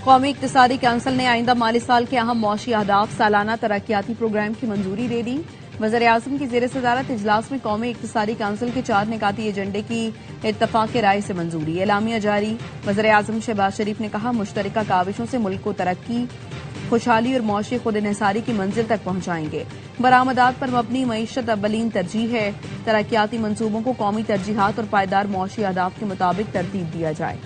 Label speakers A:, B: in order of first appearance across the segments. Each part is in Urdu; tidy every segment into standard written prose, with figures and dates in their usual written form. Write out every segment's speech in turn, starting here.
A: قومی اقتصادی کونسل نے آئندہ مالی سال کے اہم معاشی اہداف سالانہ ترقیاتی پروگرام کی منظوری دے دی۔ وزیراعظم کی زیر صدارت اجلاس میں قومی اقتصادی کونسل کے 4 نکاتی ایجنڈے کی اتفاق رائے سے منظوری۔ اعلامیہ جاری۔ وزیراعظم شہباز شریف نے کہا مشترکہ کاوشوں سے ملک کو ترقی، خوشحالی اور معاشی خود انحصاری کی منزل تک پہنچائیں گے۔ برآمدات پر مبنی معیشت اولین ترجیح ہے۔ ترقیاتی منصوبوں کو قومی ترجیحات اور پائیدار معاشی اہداف کے مطابق ترتیب دیا جائے۔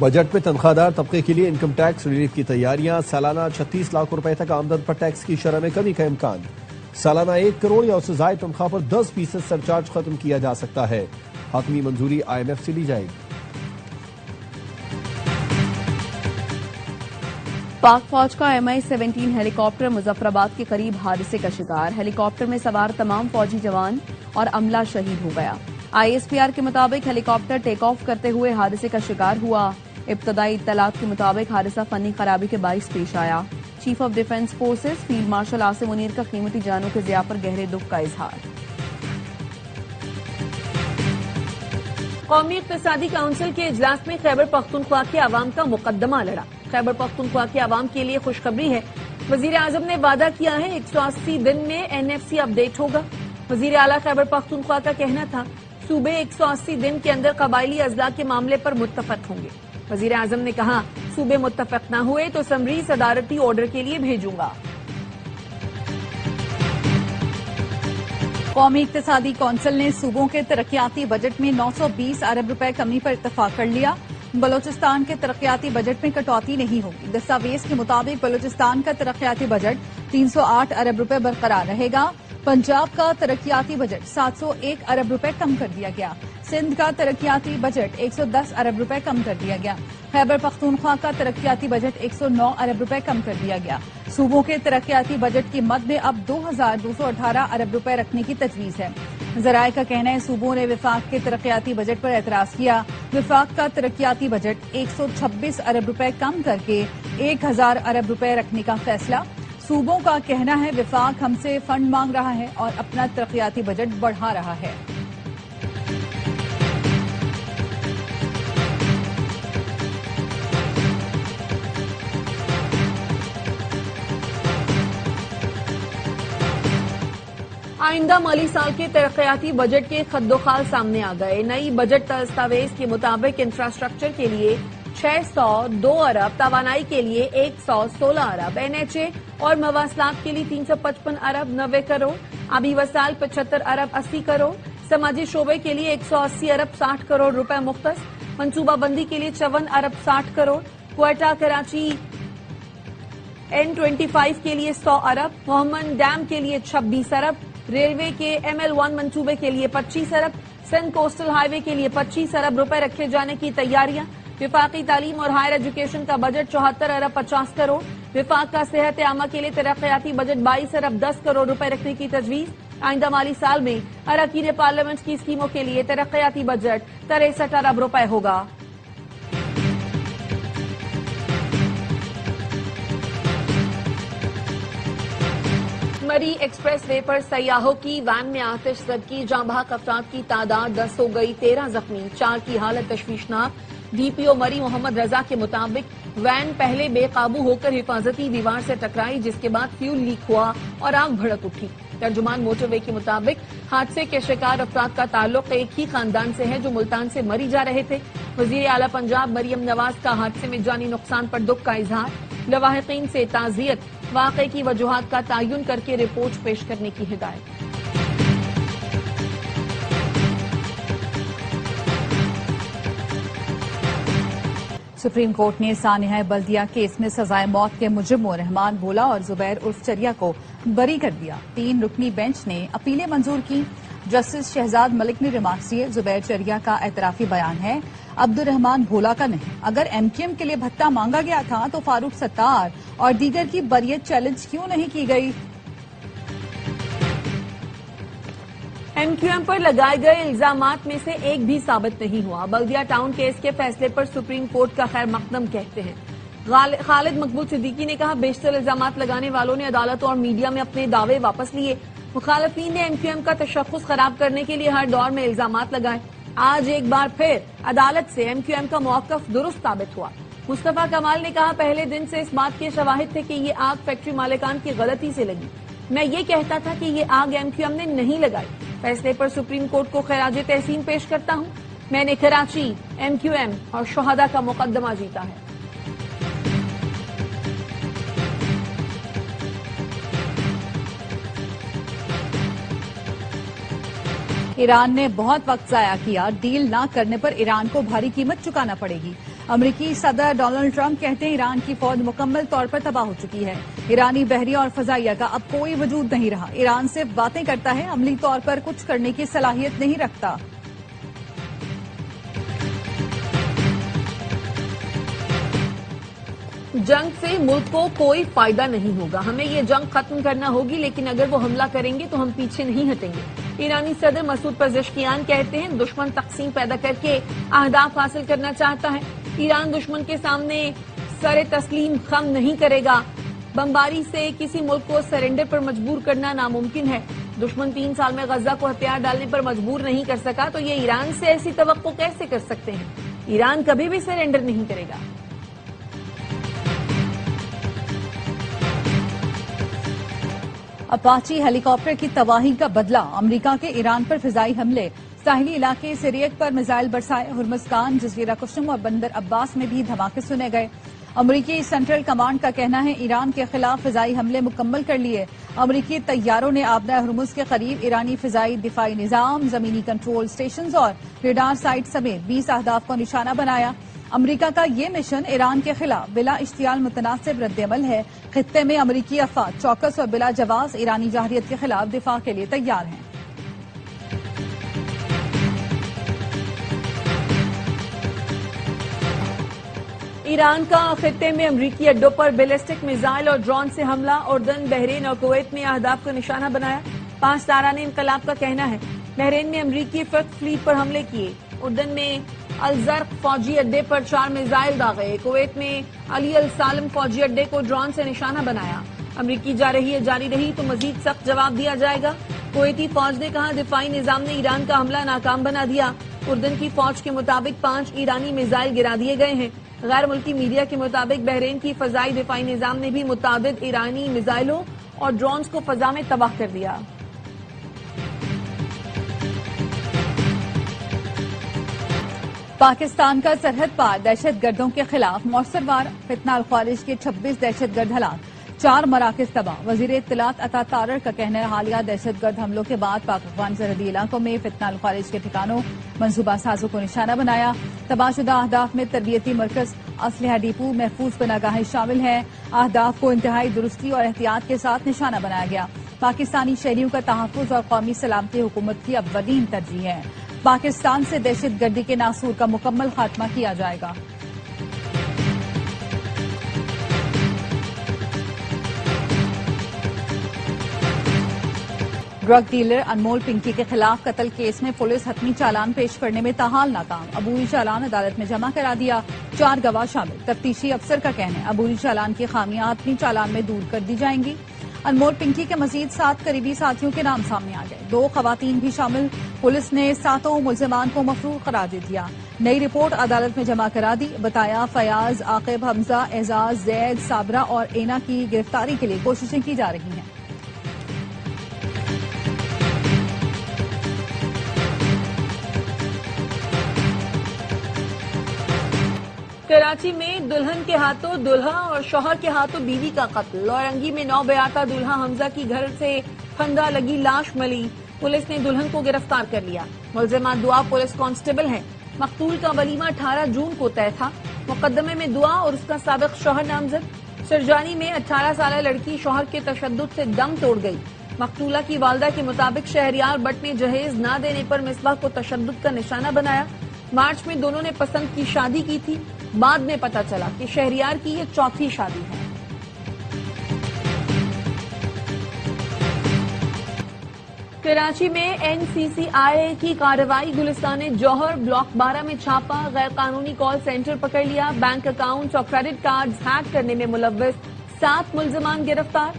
B: بجٹ میں تنخواہ دار طبقے کے لیے انکم ٹیکس ریلیف کی تیاریاں۔ سالانہ 36 لاکھ روپے تک آمدن پر ٹیکس کی شرح میں کمی کا امکان۔ سالانہ 1 کروڑ یا اس سے زائد تنخواہ پر 10% سرچارج ختم کیا جا سکتا ہے۔ حتمی منظوری IMF سے لی جائے گی۔
A: پاک فوج کا MI-17 ہیلی کاپٹر مظفر آباد کے قریب حادثے کا شکار۔ ہیلی کاپٹر میں سوار تمام فوجی جوان اور عملہ شہید ہو گیا۔ ISPR کے مطابق ہیلی کاپٹر ٹیک آف کرتے ہوئے حادثے کا شکار ہوا۔ ابتدائی اطلاعات کے مطابق حادثہ فنی خرابی کے باعث پیش آیا۔ Chief of defence forces field marshal Asim Munir کا قیمتی جانوں کے ضیاع پر گہرے دکھ کا اظہار۔
C: قومی اقتصادی کونسل کے اجلاس میں خیبر پختونخوا کے عوام کا مقدمہ لڑا۔ خیبر پختونخوا کے عوام کے لیے خوشخبری ہے۔ وزیر اعظم نے وعدہ کیا ہے 180 دن میں NFC اپ ڈیٹ ہوگا۔ وزیر اعلیٰ خیبر پختونخوا کا کہنا تھا صوبے 180 دن کے اندر قبائلی اضلاع کے معاملے پر متفق ہوں گے۔ وزیر اعظم نے کہا صوبے متفق نہ ہوئے تو سمری صدارتی آرڈر کے لیے بھیجوں گا۔
D: قومی اقتصادی کونسل نے صوبوں کے ترقیاتی بجٹ میں 920 ارب روپے کمی پر اتفاق کر لیا۔ بلوچستان کے ترقیاتی بجٹ میں کٹوتی نہیں ہوگی۔ دستاویز کے مطابق بلوچستان کا ترقیاتی بجٹ 308 ارب روپے برقرار رہے گا۔ پنجاب کا ترقیاتی بجٹ 701 ارب روپے کم کر دیا گیا۔ سندھ کا ترقیاتی بجٹ 110 ارب روپے کم کر دیا گیا۔ خیبر پختونخوا کا ترقیاتی بجٹ 109 ارب روپے کم کر دیا گیا۔ صوبوں کے ترقیاتی بجٹ کی مد میں اب 2218 ارب روپے رکھنے کی تجویز ہے۔ ذرائع کا کہنا ہے صوبوں نے وفاق کے ترقیاتی بجٹ پر اعتراض کیا۔ وفاق کا ترقیاتی بجٹ 126 ارب روپے کم کر کے 1000 ارب روپے رکھنے کا فیصلہ۔ صوبوں کا کہنا ہے وفاق ہم سے فنڈ مانگ رہا ہے اور اپنا ترقیاتی بجٹ بڑھا رہا ہے۔
C: آئندہ مالی سال کے ترقیاتی بجٹ کے خد و خال سامنے آ گئے۔ نئی بجٹ دستاویز کے مطابق انفراسٹرکچر کے لیے 602 ارب، توانائی کے لیے 116 ارب، NHA اور مواصلات کے لیے 355 ارب 90 کروڑ، آبی وسائل 75 ارب 80 کروڑ، سماجی شعبے کے لیے 180 ارب 60 کروڑ روپے مختص، منصوبہ بندی کے لیے 54 ارب 60 کروڑ، کوئٹہ کراچی N25 کے لیے 100 ارب، محمد ڈیم کے لیے 26 ارب، ریلوے کے ML1 منصوبے کے لیے 25 ارب، سندھ کوسٹل ہائی وے کے لیے 25 ارب روپے رکھے جانے کی تیاریاں۔ وفاقی تعلیم اور ہائر ایجوکیشن کا بجٹ 74 ارب 50 کروڑ۔ وفاق کا صحت عامہ کے لیے ترقیاتی بجٹ 22 ارب 10 کروڑ روپے رکھنے کی تجویز۔ آئندہ مالی سال میں اراکین پارلیمنٹ کی اسکیموں کے لیے ترقیاتی بجٹ 63 ارب روپے ہوگا۔ مری ایکسپریس وے پر سیاحوں کی وین میں آتش زدگی، جاں بحق افراد کی تعداد 10 ہو گئی، 13 زخمی، 4 کی حالت تشویشناک۔ DPO مری محمد رضا کے مطابق وین پہلے بے قابو ہو کر حفاظتی دیوار سے ٹکرائی، جس کے بعد فیول لیک ہوا اور آگ بھڑک اٹھی۔ ترجمان موٹر وے کے مطابق حادثے کے شکار افراد کا تعلق ایک ہی خاندان سے ہے جو ملتان سے مری جا رہے تھے۔ وزیر اعلیٰ پنجاب مریم نواز کا حادثے میں جانی نقصان پر دکھ کا اظہار، لواحقین سے تعزیت، واقعے کی وجوہات کا تعین کر کے رپورٹ پیش کرنے کی ہدایت۔
D: سپریم کورٹ نے سانحہ بلدیہ کیس میں سزائے موت کے مجرموں رحمان بھولا اور زبیر عرف چریا کو بری کر دیا۔ 3 رکنی بینچ نے اپیلیں منظور کی۔ جسٹس شہزاد ملک نے ریمارکس دیے۔ زبیر چریا کا اعترافی بیان ہے، عبد الرحمان بھولا کا نہیں۔ اگر MQM کے لیے بھتہ مانگا گیا تھا تو فاروق ستار اور دیگر کی بریت چیلنج کیوں نہیں کی گئی؟
C: MQM پر لگائے گئے الزامات میں سے ایک بھی ثابت نہیں ہوا۔ بلدیہ ٹاؤن کیس کے فیصلے پر سپریم کورٹ کا خیر مقدم کہتے ہیں۔ خالد مقبول صدیقی نے کہا بیشتر الزامات لگانے والوں نے عدالت اور میڈیا میں اپنے دعوے واپس لیے۔ مخالفین نے MQM کا تشخص خراب کرنے کے لیے ہر دور میں الزامات لگائے. آج ایک بار پھر عدالت سے MQM کا موقف درست ثابت ہوا. مصطفیٰ کمال نے کہا پہلے دن سے اس بات کے شواہد تھے کہ یہ آگ فیکٹری مالکان کی غلطی سے لگی. میں یہ کہتا تھا کہ یہ آگ MQM نے نہیں لگائی. فیصلے پر سپریم کورٹ کو خراج تحسین پیش کرتا ہوں. میں نے کراچی، MQM اور شہداء کا مقدمہ جیتا ہے.
D: ایران نے بہت وقت ضائع کیا، ڈیل نہ کرنے پر ایران کو بھاری قیمت چکانا پڑے گی. امریکی صدر ڈونلڈ ٹرمپ کہتے ہیں ایران کی فوج مکمل طور پر تباہ ہو چکی ہے. ایرانی بحریہ اور فضائیہ کا اب کوئی وجود نہیں رہا. ایران صرف باتیں کرتا ہے، عملی طور پر کچھ کرنے کی صلاحیت نہیں رکھتا.
C: جنگ سے ملک کو کوئی فائدہ نہیں ہوگا. ہمیں یہ جنگ ختم کرنا ہوگی، لیکن اگر وہ حملہ کریں گے تو ہم پیچھے نہیں ہٹیں گے. ایرانی صدر مسعود پزشکیان کہتے ہیں دشمن تقسیم پیدا کر کے اہداف حاصل کرنا چاہتا ہے. ایران دشمن کے سامنے سر تسلیم خم نہیں کرے گا. بمباری سے کسی ملک کو سرنڈر پر مجبور کرنا ناممکن ہے. دشمن 3 سال میں غزہ کو ہتھیار ڈالنے پر مجبور نہیں کر سکا تو یہ ایران سے ایسی توقع کیسے کر سکتے ہیں؟ ایران کبھی بھی سرنڈر نہیں کرے گا.
D: اپاچی ہیلی کاپٹر کی تباہی کا بدلہ، امریکہ کے ایران پر فضائی حملے، ساحلی علاقے سریک پر میزائل برسائے. ہرمزگان، جزیرہ قشم اور بندر عباس میں بھی دھماکے سنے گئے. امریکی سینٹرل کمانڈ کا کہنا ہے ایران کے خلاف فضائی حملے مکمل کر لیے. امریکی طیاروں نے آبدہ ہرمز کے قریب ایرانی فضائی دفاعی نظام، زمینی کنٹرول سٹیشنز اور ریڈار سائٹ سمیت 20 اہداف کو نشانہ بنایا. امریکہ کا یہ مشن ایران کے خلاف بلا اشتعال متناسب رد عمل ہے. خطے میں امریکی افواج چوکس اور بلا جواز ایرانی جارحیت کے خلاف دفاع کے لیے تیار ہیں.
C: ایران کا خطے میں امریکی اڈوں پر بیلسٹک میزائل اور ڈرون سے حملہ. اردن، بحرین اور کویت میں اہداف کو نشانہ بنایا. 5 تاران انقلاب کا کہنا ہے بحرین میں امریکی ففتھ فلیٹ پر حملے کیے. اردن میں الزرق فوجی اڈے پر 4 میزائل داغے. کویت میں علی السالم فوجی اڈے کو ڈرون سے نشانہ بنایا. امریکی جاری رہی تو مزید سخت جواب دیا جائے گا. کویتی فوج نے کہا دفاعی نظام نے ایران کا حملہ ناکام بنا دیا. اردن کی فوج کے مطابق 5 ایرانی میزائل گرا دیے گئے ہیں. غیر ملکی میڈیا کے مطابق بحرین کی فضائی دفاعی نظام نے بھی متعدد ایرانی میزائلوں اور ڈرونز کو فضا میں تباہ کر دیا.
D: پاکستان کا سرحد پار دہشت گردوں کے خلاف موثر وار، فتنہ الخوارج کے 26 دہشت گرد ہلاک، 4 مراکز تباہ. وزیر اطلاعات عطا تارڑ کا کہنا ہے حالیہ دہشت گرد حملوں کے بعد پاک افغان سرحدی علاقوں میں فتنہ الخوارج کے ٹھکانوں، منصوبہ سازوں کو نشانہ بنایا. تباہ شدہ اہداف میں تربیتی مرکز، اسلحہ ڈیپو، محفوظ پناہگاہیں شامل ہیں. اہداف کو انتہائی درستی اور احتیاط کے ساتھ نشانہ بنایا گیا. پاکستانی شہریوں کا تحفظ اور قومی سلامتی حکومت کی اولین ترجیح ہے. پاکستان سے دہشت گردی کے ناسور کا مکمل خاتمہ کیا جائے گا. ڈرگ ڈیلر انمول پنکی کے خلاف قتل کیس میں پولیس حتمی چالان پیش کرنے میں تاحال ناکام. عبوری چالان عدالت میں جمع کرا دیا. 4 گواہ شامل. تفتیشی افسر کا کہنا ہے عبوری چالان کی خامیاں حتمی چالان میں دور کر دی جائیں گی. انمول پنکی کے مزید 7 قریبی ساتھیوں کے نام سامنے آ گئے. 2 خواتین بھی شامل. پولیس نے 7 ملزمان کو مفروغ قرار دے دیا. نئی رپورٹ عدالت میں جمع کرا دی. بتایا فیاض، عاقب، حمزہ، اعزاز، زید، صابرہ اور اینا کی گرفتاری کے لیے کوششیں کی جا رہی ہیں.
C: کراچی میں دلہن کے ہاتھوں دلہا اور شوہر کے ہاتھوں بیوی کا قتل. لورنگی میں 9 بیاتا دلہا حمزہ کی گھر سے پھندا لگی لاش ملی. پولیس نے دلہن کو گرفتار کر لیا. ملزمان دعا پولیس کانسٹیبل ہیں. مقتول کا ولیمہ 18 جون کو طے تھا. مقدمے میں دعا اور اس کا سابق شوہر نامزد. سرجانی میں 18 سالہ لڑکی شوہر کے تشدد سے دم توڑ گئی. مقتولہ کی والدہ کے مطابق شہریار بٹ نے جہیز نہ دینے پر مصباح کو تشدد کا نشانہ بنایا. مارچ میں دونوں نے پسند کی شادی کی تھی. بعد میں پتہ چلا کہ شہریار کی یہ 4تھی شادی ہے. کراچی میں NCCI کی کارروائی. گلستان جوہر بلاک 12 میں چھاپا. غیر قانونی کال سینٹر پکڑ لیا. بینک اکاؤنٹس اور کریڈٹ کارڈز ہیک کرنے میں ملوث 7 ملزمان گرفتار.